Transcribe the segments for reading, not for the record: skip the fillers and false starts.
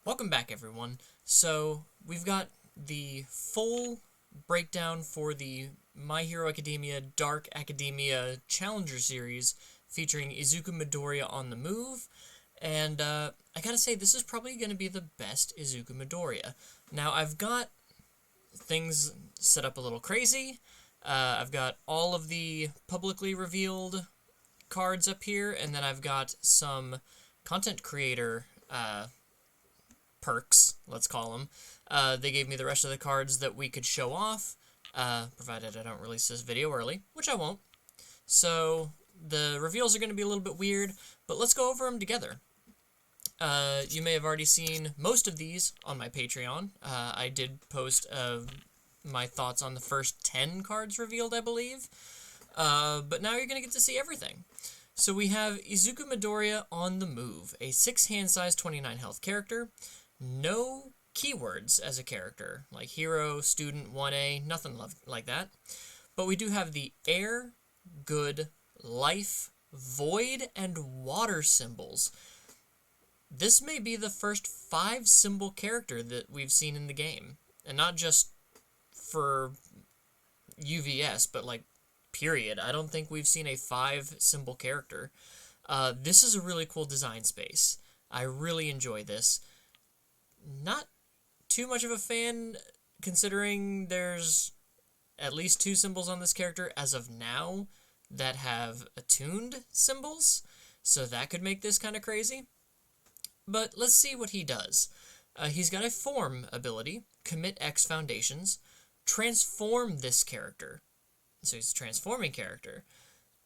Welcome back, everyone. So, we've got the full breakdown for the My Hero Academia Dark Academia Challenger Series featuring Izuku Midoriya on the move, and I gotta say, this is probably going to be the best Izuku Midoriya. Now, I've got things set up a little crazy. I've got all of the publicly revealed cards up here, and then I've got some content creator perks, let's call them. They gave me the rest of the cards that we could show off, provided I don't release this video early, which I won't. So the reveals are going to be a little bit weird, but let's go over them together. You may have already seen most of these on my Patreon. I did post my thoughts on the first 10 cards revealed, I believe. But now you're going to get to see everything. So we have Izuku Midoriya on the move, a 6 hand size, 29 health character. No keywords as a character, like hero, student, 1A, nothing like that. But we do have the air, good, life, void, and water symbols. This may be the first 5 symbol character that we've seen in the game. And not just for UVS, but like period. I don't think we've seen a 5 symbol character. This is a really cool design space. I really enjoy this. Not too much of a fan, considering there's at least 2 symbols on this character as of now that have attuned symbols, so that could make this kind of crazy. But let's see what he does. He's got a form ability, commit X foundations, transform this character. So he's a transforming character.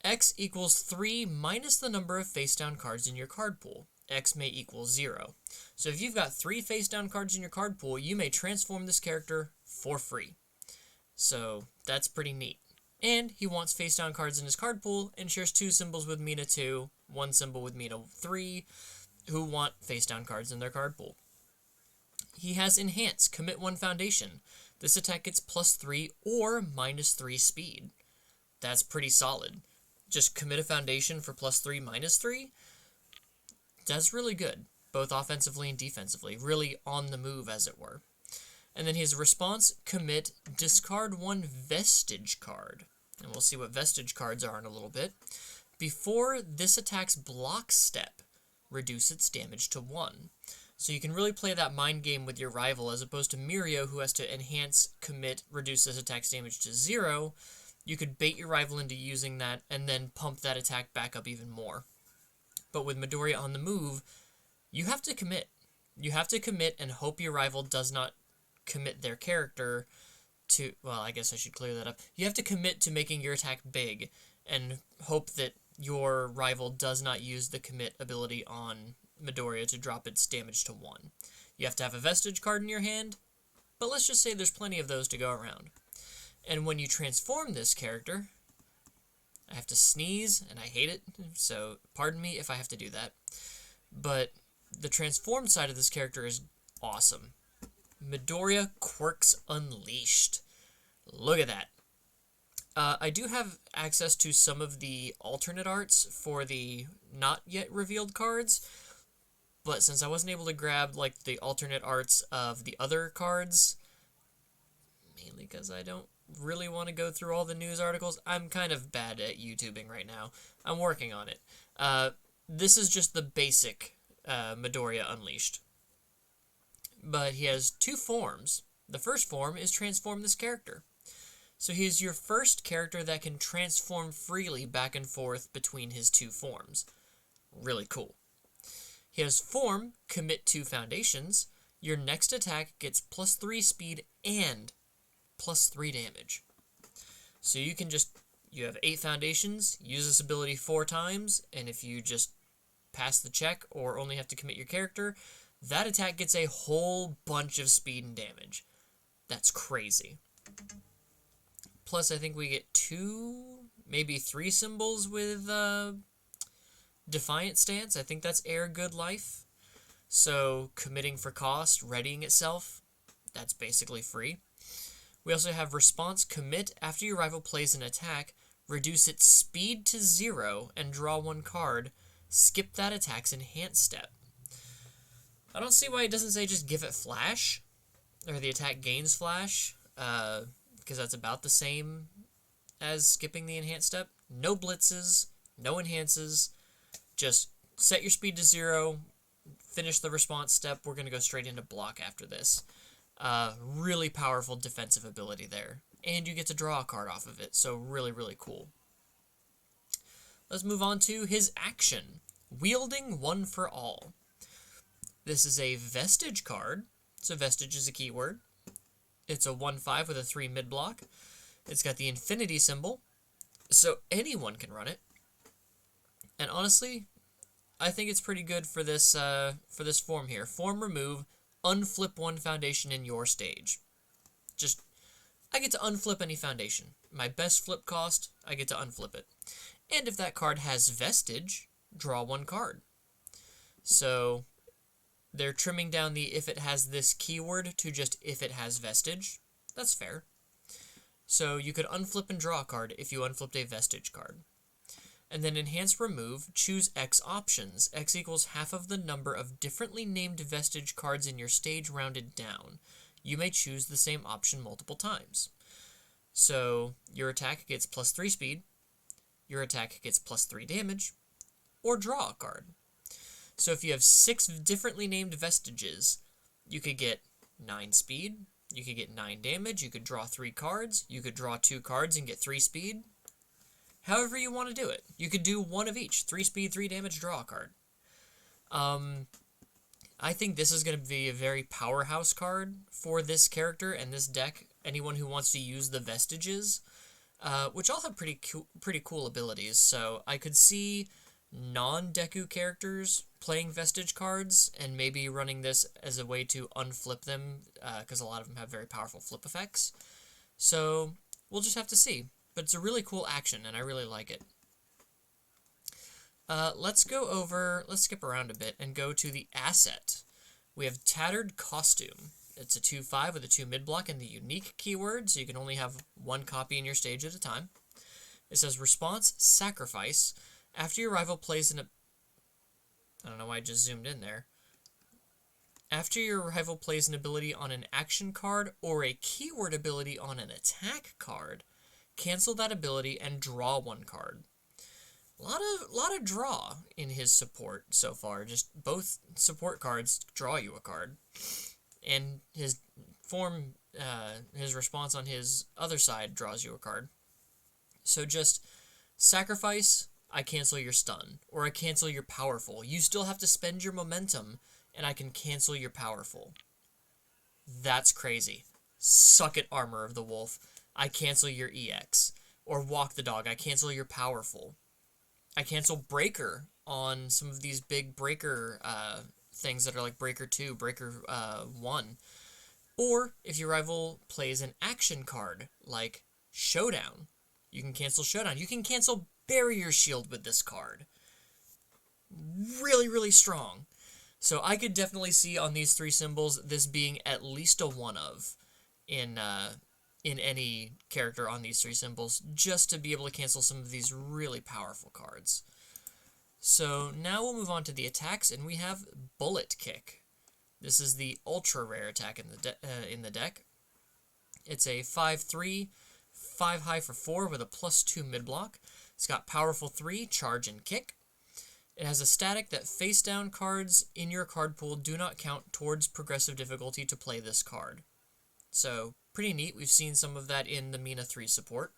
X equals 3 minus the number of face-down cards in your card pool. X may equal 0. So if you've got 3 face-down cards in your card pool, you may transform this character for free. So that's pretty neat. And he wants face-down cards in his card pool and shares 2 symbols with Mina 2, 1 symbol with Mina 3, who want face-down cards in their card pool. He has Enhance, commit 1 foundation. This attack gets +3 or -3 speed. That's pretty solid. Just commit a foundation for +3, -3. That's really good, both offensively and defensively. Really on the move, as it were. And then his response, commit, discard 1 vestige card. And we'll see what vestige cards are in a little bit. Before this attack's block step, reduce its damage to 1. So you can really play that mind game with your rival, as opposed to Mirio, who has to enhance, commit, reduce this attack's damage to 0. You could bait your rival into using that, and then pump that attack back up even more. But with Midoriya on the move, you have to commit. You have to commit and hope your rival does not commit their character to... Well, I guess I should clear that up. You have to commit to making your attack big, and hope that your rival does not use the commit ability on Midoriya to drop its damage to 1. You have to have a vestige card in your hand, but let's just say there's plenty of those to go around. And when you transform this character, I have to sneeze, and I hate it, so pardon me if I have to do that. But the transformed side of this character is awesome. Midoriya Quirks Unleashed. Look at that. I do have access to some of the alternate arts for the not yet revealed cards, but since I wasn't able to grab like the alternate arts of the other cards, mainly because I don't really want to go through all the news articles, I'm kind of bad at YouTubing right now. I'm working on it. This is just the basic Midoriya Unleashed. But he has 2 forms. The first form is transform this character. So he is your first character that can transform freely back and forth between his 2 forms. Really cool. He has form, commit 2 foundations. Your next attack gets +3 speed and +3 damage. So you can you have 8 foundations, use this ability 4 times, and if you just pass the check or only have to commit your character, that attack gets a whole bunch of speed and damage. That's crazy. Plus, I think we get 2, maybe 3 symbols with Defiant Stance. I think that's Air, Good, Life. So, committing for cost, readying itself, that's basically free. We also have Response, commit after your rival plays an attack, reduce its speed to 0, and draw 1 card. Skip that attack's enhanced step. I I don't see why it doesn't say just give it flash, or the attack gains flash, because that's about the same as skipping the enhance step. No blitzes, no enhances, just set your speed to 0, finish the response step. We're going to go straight into block after this. Really powerful defensive ability there. And you get to draw a card off of it, so really, really cool. Let's move on to his action. Wielding One for All. This is a Vestige card. So Vestige is a keyword. It's a 1/5 with a 3 mid-block. It's got the infinity symbol, so anyone can run it. And honestly, I think it's pretty good for this form here. Form remove, unflip one foundation in your stage. Just, I get to unflip any foundation. My best flip cost, I get to unflip it. And if that card has Vestige, draw one card. So they're trimming down the if it has this keyword to just if it has Vestige. That's fair. So you could unflip and draw a card if you unflipped a Vestige card. And then enhance remove, choose X options. X equals half of the number of differently named Vestige cards in your stage rounded down. You may choose the same option multiple times. So your attack gets +3 speed, your attack gets +3 damage, or draw a card. So if you have 6 differently named Vestiges, you could get 9 speed, you could get 9 damage, you could draw 3 cards, you could draw 2 cards and get 3 speed. However you want to do it. You could do one of each. 3 speed, 3 damage, draw a card. I think this is going to be a very powerhouse card for this character and this deck. Anyone who wants to use the Vestiges, which all have pretty cool abilities. So I could see non-Deku characters playing Vestige cards and maybe running this as a way to unflip them, because a lot of them have very powerful flip effects. So we'll just have to see. But it's a really cool action, and I really like it. Let's skip around a bit and go to the asset. We have Tattered Costume. It's a 2/5 with a 2 mid-block and the unique keyword, so you can only have one copy in your stage at a time. It says response, sacrifice. After your rival plays I don't know why I just zoomed in there. After your rival plays an ability on an action card or a keyword ability on an attack card, cancel that ability and draw one card. A lot of draw in his support so far. Just both support cards draw you a card. And his his response on his other side draws you a card. So just sacrifice, I cancel your stun, or I cancel your powerful. You still have to spend your momentum, and I can cancel your powerful. That's crazy. Suck it, Armor of the Wolf. I cancel your EX. Or Walk the Dog, I cancel your powerful. I cancel Breaker on some of these big Breaker things that are like Breaker 2, Breaker 1. Or if your rival plays an action card, like Showdown, you can cancel Showdown. You can cancel Barrier Shield with this card. Really, really strong. So I could definitely see on these 3 symbols this being at least a one of in any character on these 3 symbols, just to be able to cancel some of these really powerful cards. So now we'll move on to the attacks, and we have Bullet Kick. This is the ultra rare attack in the deck. It's a 5/3, 5 high for 4 with a +2 mid-block. It's got powerful 3, charge, and kick. It has a static that face-down cards in your card pool do not count towards progressive difficulty to play this card. So, pretty neat. We've seen some of that in the Mina 3 support.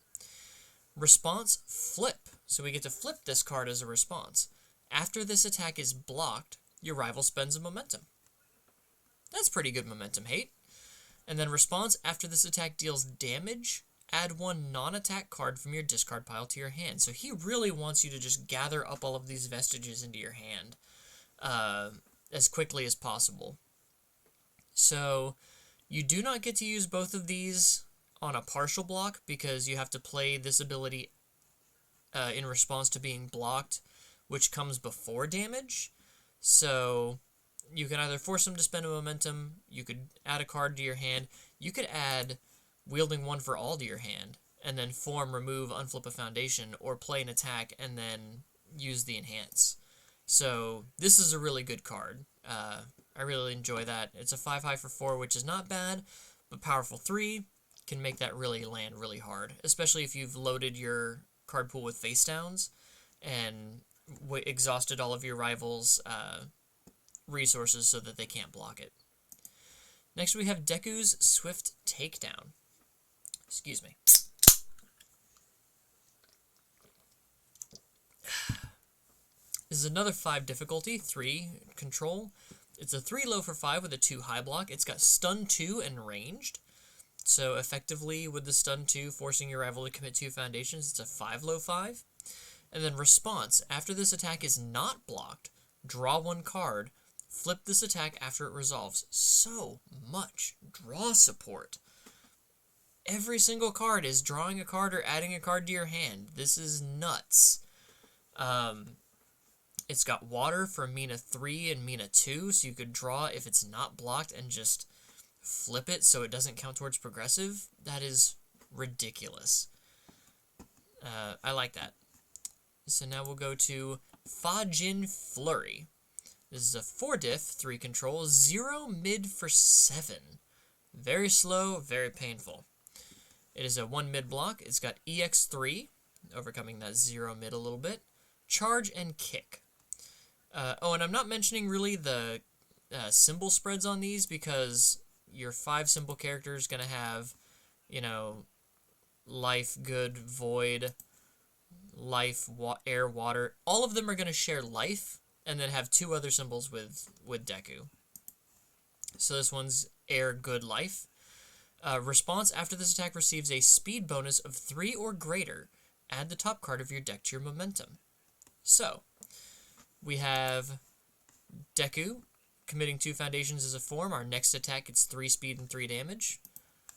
Response, flip. So we get to flip this card as a response. After this attack is blocked, your rival spends a momentum. That's pretty good momentum hate. And then response, after this attack deals damage, add 1 non-attack card from your discard pile to your hand. So he really wants you to just gather up all of these Vestiges into your hand as quickly as possible. So you do not get to use both of these on a partial block because you have to play this ability in response to being blocked, which comes before damage. So you can either force him to spend a momentum, you could add a card to your hand, you could add Wielding One for All to your hand, and then form, remove, unflip a foundation, or play an attack and then use the enhance. So this is a really good card. I really enjoy that. It's a 5 high for 4, which is not bad, but powerful 3 can make that really land really hard, especially if you've loaded your card pool with face downs and exhausted all of your rivals' resources so that they can't block it. Next we have Deku's Swift Takedown. Excuse me. This is another 5 difficulty, 3 control. It's a 3 low for 5 with a 2 high block. It's got stun 2 and ranged. So effectively with the stun 2 forcing your rival to commit 2 foundations, it's a 5 low 5. And then response, after this attack is not blocked, draw 1 card, flip this attack after it resolves. So much draw support. Every single card is drawing a card or adding a card to your hand. This is nuts. It's got water for Mina 3 and Mina 2, so you could draw if it's not blocked and just flip it so it doesn't count towards progressive. That is ridiculous. I like that. So now we'll go to Fajin Flurry. This is a 4 diff, 3 control, 0 mid for 7. Very slow, very painful. It is a 1 mid block. It's got EX3, overcoming that 0 mid a little bit. Charge and kick. Oh, and I'm not mentioning really the symbol spreads on these because your 5 symbol character is going to have, you know, life, good, void, life, air, water. All of them are going to share life and then have 2 other symbols with Deku. So this one's air, good, life. Response, after this attack receives a speed bonus of 3 or greater, add the top card of your deck to your momentum. So, we have Deku committing 2 foundations as a form. Our next attack gets 3 speed and 3 damage.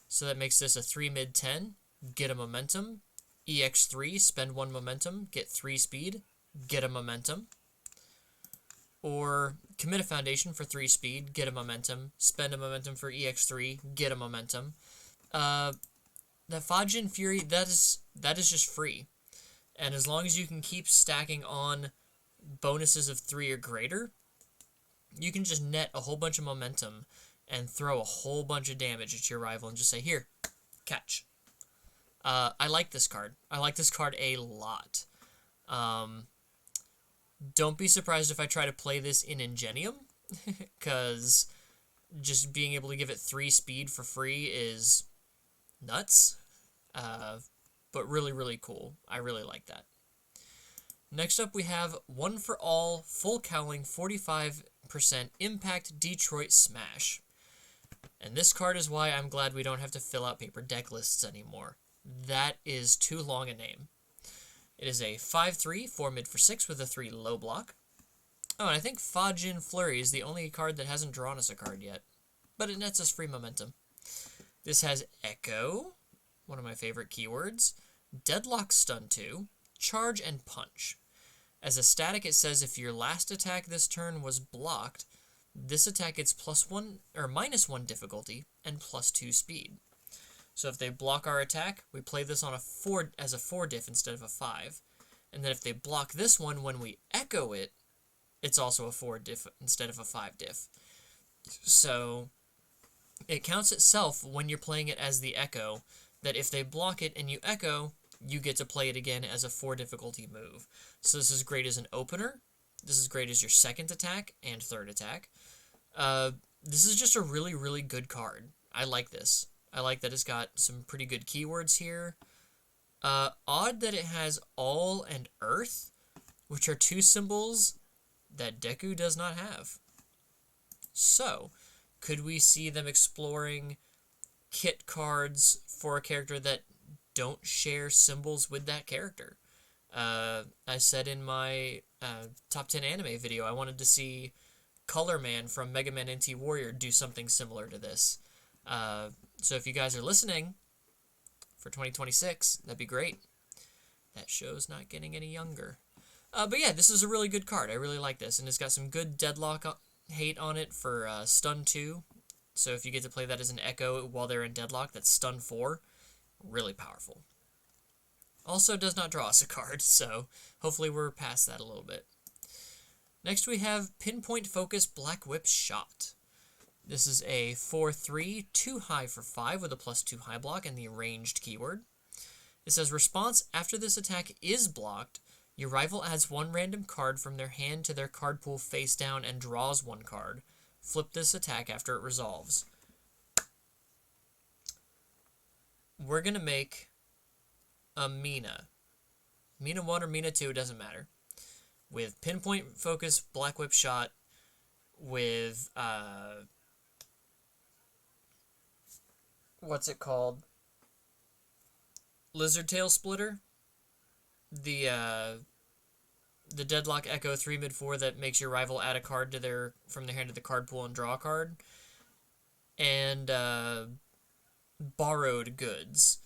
So that makes this a 3 mid 10, get a momentum. EX3, spend 1 momentum, get 3 speed, get a momentum. Or commit a foundation for 3 speed, get a momentum, spend a momentum for EX3, get a momentum. That Fajin Fury, that is just free. And as long as you can keep stacking on bonuses of 3 or greater, you can just net a whole bunch of momentum and throw a whole bunch of damage at your rival and just say, here, catch. I like this card. I like this card a lot. Don't be surprised if I try to play this in Ingenium, because just being able to give it 3 speed for free is nuts. But really, really cool. I really like that. Next up, we have One for All, Full Cowling, 45% Impact Detroit Smash. And this card is why I'm glad we don't have to fill out paper deck lists anymore. That is too long a name. It is a 5/3, 4 mid for 6 with a 3 low block. Oh, and I think Fajin Flurry is the only card that hasn't drawn us a card yet. But it nets us free momentum. This has Echo, one of my favorite keywords, Deadlock Stun 2, Charge and Punch. As a static, it says if your last attack this turn was blocked, this attack gets +1 or -1 difficulty and +2 speed. So if they block our attack, we play this on as a 4 diff instead of a 5. And then if they block this one when we echo it, it's also a 4 diff instead of a 5 diff. So it counts itself when you're playing it as the echo, that if they block it and you echo, you get to play it again as a 4 difficulty move. So this is great as an opener. This is great as your second attack and third attack. This is just a really, really good card. I like this. I like that it's got some pretty good keywords here. Odd that it has All and Earth, which are 2 symbols that Deku does not have. So, could we see them exploring kit cards for a character that don't share symbols with that character? I said in my top 10 anime video, I wanted to see Color Man from Mega Man NT Warrior do something similar to this. So if you guys are listening for 2026, that'd be great. That show's not getting any younger. But yeah, this is a really good card. I really like this, and it's got some good deadlock hate on it for stun 2. So if you get to play that as an echo while they're in deadlock, that's stun 4. Really powerful. Also does not draw us a card, so hopefully we're past that a little bit. Next we have Pinpoint Focus Black Whip Shot. This is a 4/3, 2 high for 5 with a +2 high block and the ranged keyword. It says response, after this attack is blocked, your rival adds 1 random card from their hand to their card pool face down and draws 1 card. Flip this attack after it resolves. We're going to make a Mina. Mina 1 or Mina 2, doesn't matter. With Pinpoint Focus Black Whip Shot, with, what's it called? Lizard Tail Splitter. The Deadlock Echo 3 mid-4 that makes your rival add a card to from their hand to the card pool and draw a card. And, Borrowed Goods,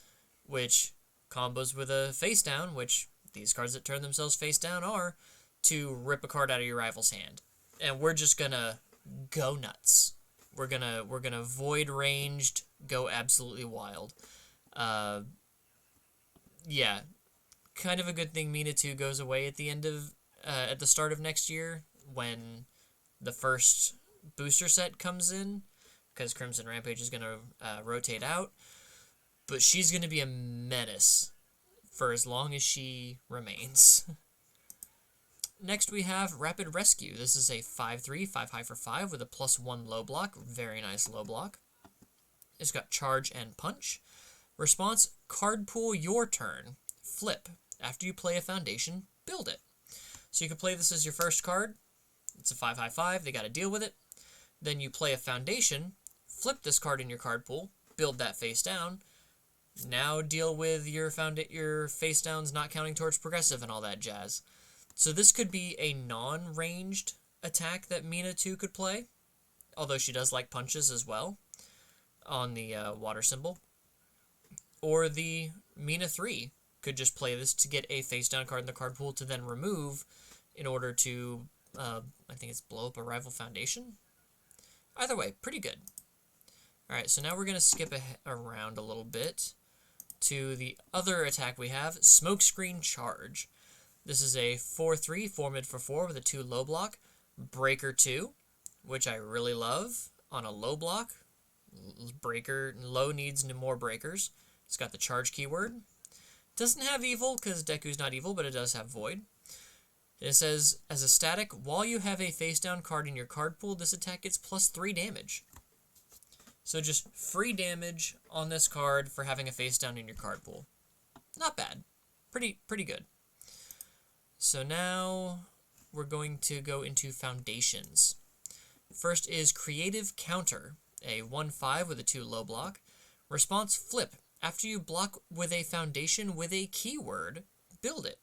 which combos with a face down, which these cards that turn themselves face down are, to rip a card out of your rival's hand. And we're just gonna go nuts. We're gonna void ranged, go absolutely wild. Yeah, kind of a good thing Mina 2 goes away at the end of at the start of next year when the first booster set comes in, because Crimson Rampage is gonna rotate out. But she's gonna be a menace for as long as she remains. Next we have Rapid Rescue. This is a 5/3, 5 high for 5 with a +1 low block. Very nice low block. It's got Charge and Punch. Response, card pool your turn. Flip. After you play a foundation, build it. So you can play this as your first card. It's a 5 high 5. They got to deal with it. Then you play a foundation. Flip this card in your card pool. Build that face down. Now deal with your face downs not counting towards progressive and all that jazz. So this could be a non-ranged attack that Mina 2 could play, although she does like punches as well on the water symbol. Or the Mina 3 could just play this to get a face-down card in the card pool to then remove in order to, I think it's blow up a rival foundation? Either way, pretty good. Alright, so now we're going to skip around a little bit to the other attack we have, Smokescreen Charge. This is a 4/3, 4 mid for 4 with a 2 low block. Breaker 2, which I really love on a low block. Breaker, low needs more breakers. It's got the charge keyword. Doesn't have evil, because Deku's not evil, but it does have void. It says, as a static, while you have a face-down card in your card pool, this attack gets +3 damage. So just free damage on this card for having a face-down in your card pool. Not bad. Pretty good. So now we're going to go into foundations. First is Creative Counter, a 1/5 with a 2 low block. Response, flip. After you block with a foundation with a keyword, build it.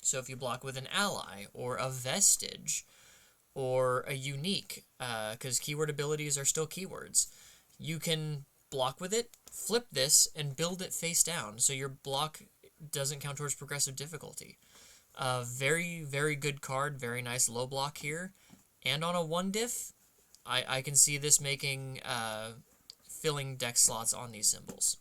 So if you block with an ally, or a vestige, or a unique, because keyword abilities are still keywords, you can block with it, flip this, and build it face down, so your block doesn't count towards progressive difficulty. Very, very good card, very nice low block here. And on a 1 diff, I can see this making, filling deck slots on these symbols.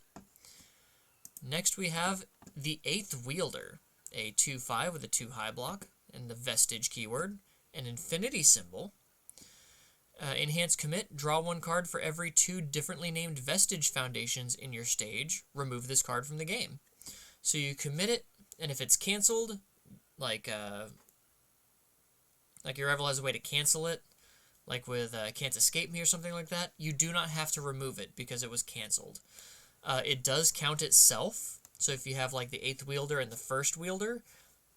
Next we have the 8th Wielder, a 2/5 with a 2 high block, and the Vestige keyword, an infinity symbol. Enhance Commit, draw 1 card for every 2 differently named Vestige foundations in your stage. Remove this card from the game. So you commit it, and if it's cancelled, like your rival has a way to cancel it, like with Can't Escape Me or something like that, you do not have to remove it because it was cancelled. It does count itself, so if you have like the 8th Wielder and the 1st Wielder,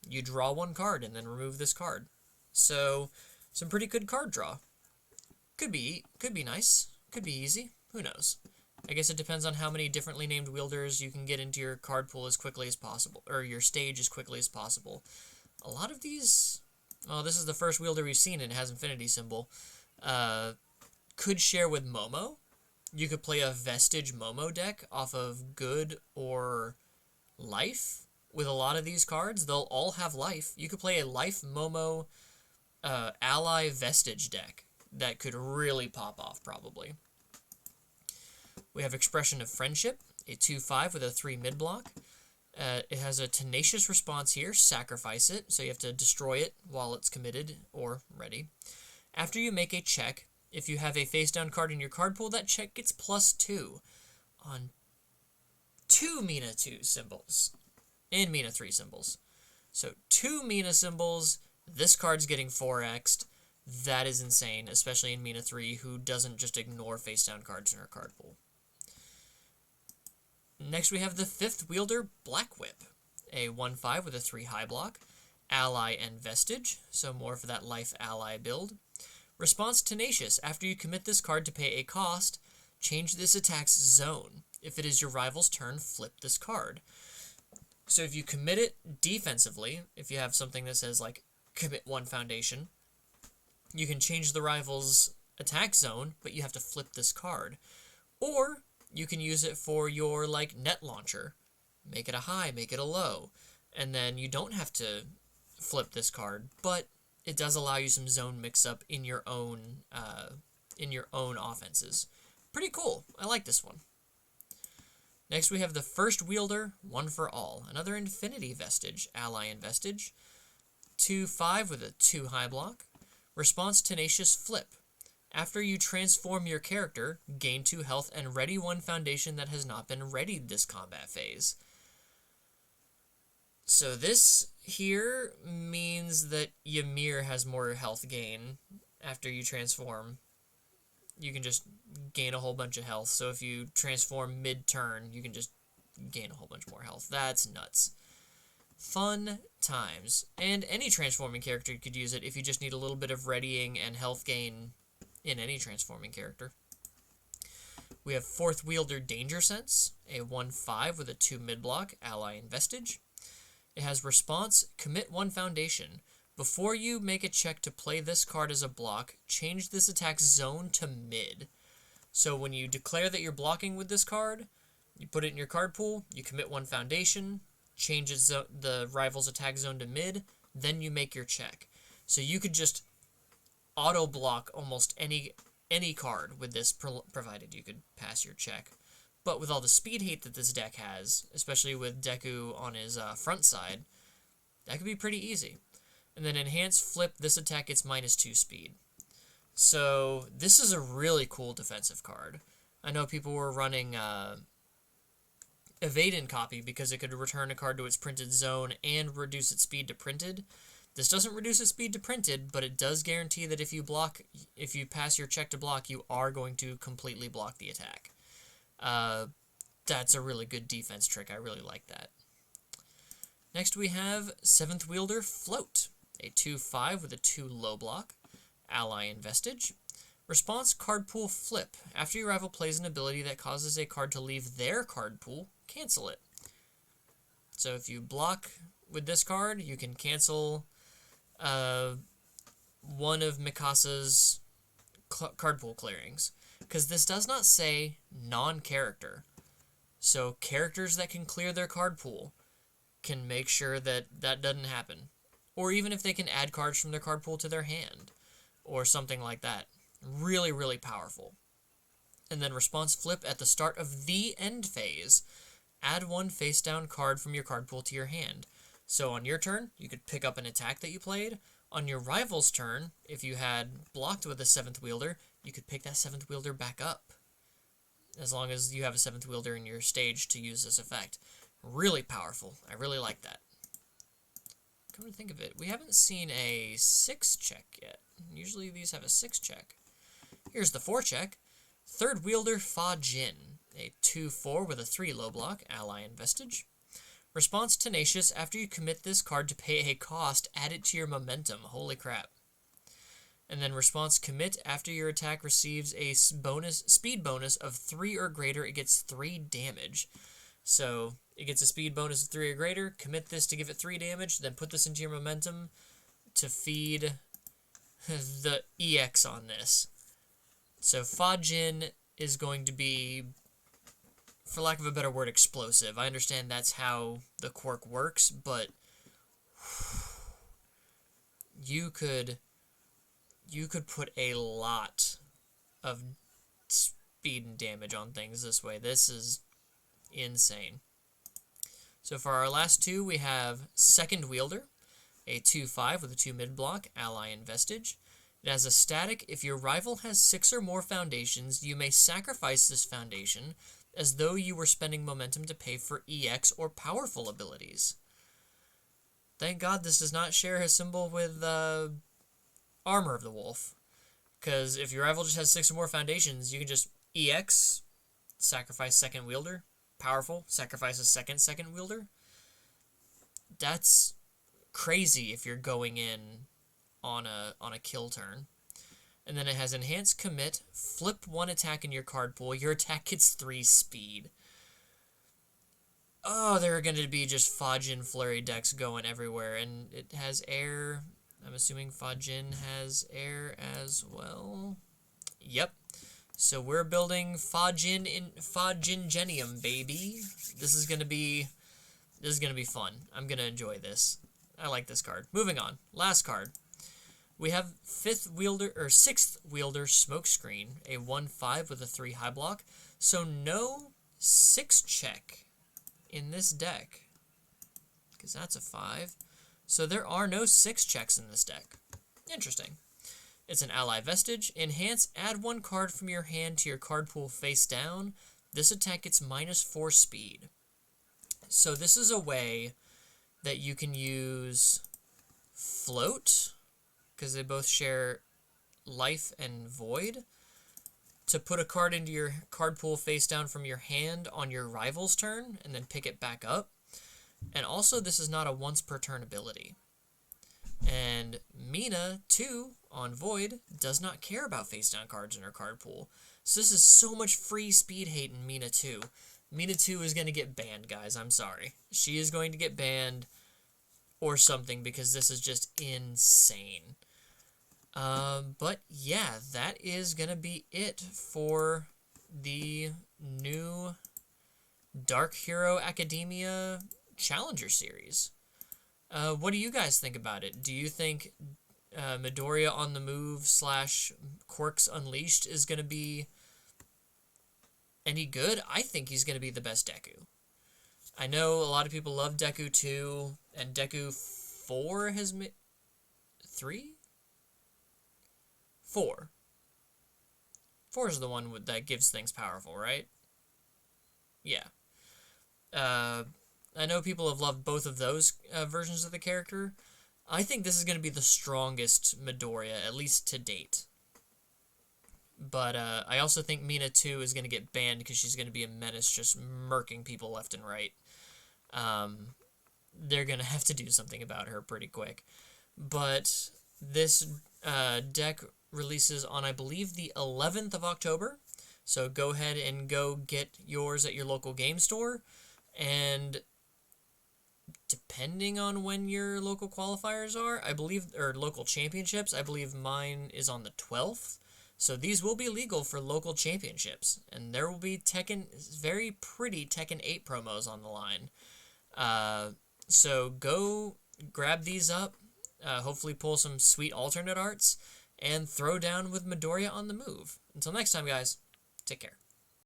you draw 1 card and then remove this card. So, some pretty good card draw. Could be nice, could be easy, who knows. I guess it depends on how many differently named wielders you can get into your card pool as quickly as possible, or your stage as quickly as possible. A lot of these, well, this is the first wielder we've seen and it has infinity symbol, could share with Momo. You could play a Vestige Momo deck off of Good or Life with a lot of these cards. They'll all have Life. You could play a Life Momo Ally Vestige deck that could really pop off, probably. We have Expression of Friendship, a 2/5 with a 3 mid block. It has a tenacious response here, sacrifice it, so you have to destroy it while it's committed or ready. After you make a check, if you have a face-down card in your card pool, that check gets +2 on 2 Mina 2 symbols and Mina 3 symbols. So 2 Mina symbols, this card's getting 4x'd. That is insane, especially in Mina 3, who doesn't just ignore face-down cards in her card pool. Next we have the 5th wielder, Black Whip, a 1/5 with a 3 high block, ally and vestige, so more for that life ally build. Response tenacious, after you commit this card to pay a cost, change this attack's zone. If it is your rival's turn, flip this card. So if you commit it defensively, if you have something that says like commit 1 foundation, you can change the rival's attack zone, but you have to flip this card. Or you can use it for your like net launcher. Make it a high, make it a low. And then you don't have to flip this card, but it does allow you some zone mix-up in your own offenses. Pretty cool. I like this one. Next we have the 1st wielder, One for All. Another infinity vestige, ally and vestige. 2/5 with a 2 high block. Response tenacious flip. After you transform your character, gain 2 health and ready 1 foundation that has not been readied this combat phase. So this here means that Ymir has more health gain after you transform. You can just gain a whole bunch of health. So if you transform mid-turn, you can just gain a whole bunch more health. That's nuts. Fun times. And any transforming character could use it if you just need a little bit of readying and health gain in any transforming character. We have 4th wielder, Danger Sense, a 1/5 with a 2 mid-block, ally and vestige. It has response, commit 1 foundation. Before you make a check to play this card as a block, change this attack's zone to mid. So when you declare that you're blocking with this card, you put it in your card pool, you commit 1 foundation, change the rival's attack zone to mid, then you make your check. So you could just auto-block almost any card with this, provided you could pass your check. But with all the speed hate that this deck has, especially with Deku on his front side, that could be pretty easy. And then enhance flip, this attack gets -2 speed. So this is a really cool defensive card. I know people were running evade in copy because it could return a card to its printed zone and reduce its speed to printed. This doesn't reduce its speed to printed, but it does guarantee that if you pass your check to block, you are going to completely block the attack. That's a really good defense trick. I really like that. Next we have 7th wielder, Float, a 2/5 with a 2 low block, ally and vestige. Response, card pool flip. After your rival plays an ability that causes a card to leave their card pool, cancel it. So if you block with this card, you can cancel one of Mikasa's card pool clearings. Because this does not say non-character. So characters that can clear their card pool can make sure that that doesn't happen. Or even if they can add cards from their card pool to their hand. Or something like that. Really, really powerful. And then response flip at the start of the end phase. Add 1 face-down card from your card pool to your hand. So on your turn, you could pick up an attack that you played. On your rival's turn, if you had blocked with a 7th wielder, you could pick that 7th wielder back up. As long as you have a 7th wielder in your stage to use this effect. Really powerful. I really like that. Come to think of it, we haven't seen a 6 check yet. Usually these have a 6 check. Here's the 4 check. 3rd wielder, Fa Jin, a 2/4 with a 3 low block, ally and vestige. Response tenacious, after you commit this card to pay a cost, add it to your momentum. Holy crap. And then response commit, after your attack receives a speed bonus of 3 or greater, it gets 3 damage. So it gets a speed bonus of 3 or greater, commit this to give it 3 damage, then put this into your momentum to feed the EX on this. So Fa Jin is going to be, for lack of a better word, explosive. I understand that's how the quirk works, but you could put a lot of speed and damage on things this way. This is insane. So for our last two, we have Second Wielder, a 2/5 with a 2 mid block, ally and vestige. It has a static. If your rival has 6 or more foundations, you may sacrifice this foundation as though you were spending momentum to pay for EX or powerful abilities. Thank God this does not share a symbol with Armor of the Wolf. Because if your rival just has 6 or more foundations, you can just EX, sacrifice Second Wielder, powerful, sacrifice a second wielder. That's crazy if you're going in on a kill turn. And then it has enhanced commit, flip 1 attack in your card pool. Your attack gets 3 speed. Oh, there are going to be just Fajin Flurry decks going everywhere. And it has air. I'm assuming Fajin has air as well. Yep. So we're building Fajingenium, baby. This is gonna be fun. I'm gonna enjoy this. I like this card. Moving on. Last card. We have Sixth Wielder Smokescreen, a 1/5 with a 3 high block. So no 6 check in this deck, because that's a 5. So there are no 6 checks in this deck. Interesting. It's an ally vestige. Enhance, add 1 card from your hand to your card pool face down. This attack gets -4 speed. So this is a way that you can use float, because they both share life and void, to put a card into your card pool face down from your hand on your rival's turn, and then pick it back up. And also, this is not a once per turn ability. And Mina, too, on Void, does not care about face-down cards in her card pool. So this is so much free speed hate in Mina 2. Mina 2 is going to get banned, guys. I'm sorry. She is going to get banned or something, because this is just insane. But yeah, that is going to be it for the new Dark Hero Academia Challenger Series. What do you guys think about it? Do you think Midoriya on the move / Quirks Unleashed is going to be any good? I think he's going to be the best Deku. I know a lot of people love Deku 2, and Deku 4 has made... 3? 4. 4 is the one that gives things powerful, right? Yeah. I know people have loved both of those versions of the character. I think this is going to be the strongest Midoriya, at least to date. But I also think Mina 2 is going to get banned because she's going to be a menace, just murking people left and right. They're going to have to do something about her pretty quick. But this deck releases on, I believe, the 11th of October. So go ahead and go get yours at your local game store. And depending on when your local qualifiers are, I believe, or local championships, I believe mine is on the 12th. So these will be legal for local championships. And there will be very pretty Tekken 8 promos on the line. So go grab these up, hopefully pull some sweet alternate arts, and throw down with Midoriya on the move. Until next time, guys, take care.